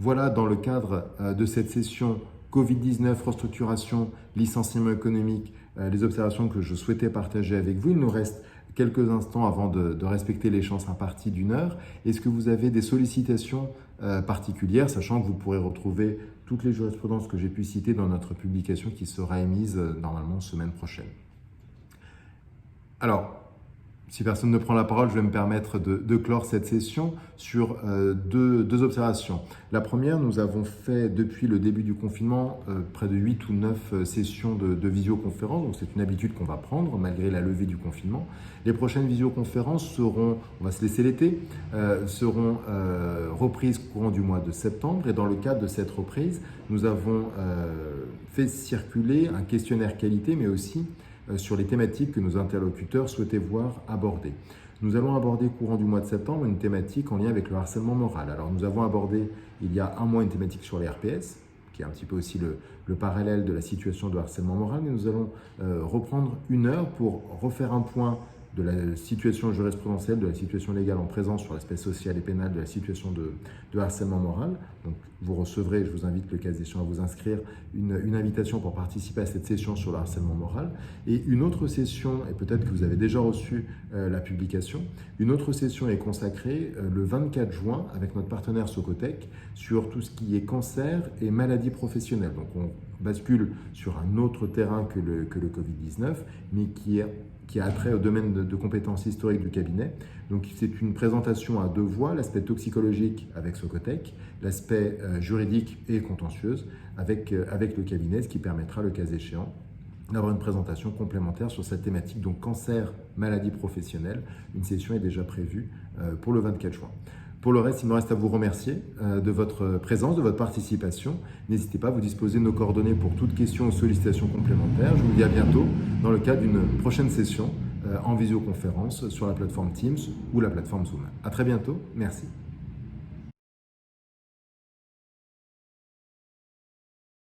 Voilà, dans le cadre de cette session Covid-19, restructuration, licenciement économique, les observations que je souhaitais partager avec vous. Il nous reste quelques instants avant de respecter l'échéance impartie d'1 heure. Est-ce que vous avez des sollicitations particulières, sachant que vous pourrez retrouver toutes les jurisprudences que j'ai pu citer dans notre publication qui sera émise normalement semaine prochaine. Alors, si personne ne prend la parole, je vais me permettre de clore cette session sur deux observations. La première, nous avons fait depuis le début du confinement près de 8 ou 9 sessions de visioconférence, donc c'est une habitude qu'on va prendre malgré la levée du confinement. Les prochaines visioconférences seront, on va se laisser l'été, seront reprises courant du mois de septembre, et dans le cadre de cette reprise, nous avons fait circuler un questionnaire qualité, mais aussi sur les thématiques que nos interlocuteurs souhaitaient voir abordées. Nous allons aborder courant du mois de septembre une thématique en lien avec le harcèlement moral. Alors nous avons abordé il y a un mois une thématique sur les RPS, qui est un petit peu aussi le parallèle de la situation de harcèlement moral, mais nous allons reprendre 1 heure pour refaire un point de la situation jurisprudentielle, de la situation légale en présence sur l'aspect social et pénal de la situation de harcèlement moral. Donc vous recevrez, je vous invite le cas échéant à vous inscrire, une invitation pour participer à cette session sur le harcèlement moral. Et une autre session, et peut-être que vous avez déjà reçu la publication, une autre session est consacrée le 24 juin avec notre partenaire Socotec sur tout ce qui est cancer et maladies professionnelles. Donc on bascule sur un autre terrain que le Covid-19, mais qui a trait au domaine de compétences historiques du cabinet. Donc c'est une présentation à 2 voix, l'aspect toxicologique avec Socotec, l'aspect juridique et contentieuse avec le cabinet, ce qui permettra, le cas échéant, d'avoir une présentation complémentaire sur cette thématique, donc cancer, maladie professionnelle. Une session est déjà prévue pour le 24 juin. Pour le reste, il me reste à vous remercier de votre présence, de votre participation. N'hésitez pas à vous disposer de nos coordonnées pour toute question ou sollicitation complémentaire. Je vous dis à bientôt dans le cadre d'une prochaine session en visioconférence sur la plateforme Teams ou la plateforme Zoom. À très bientôt. Merci.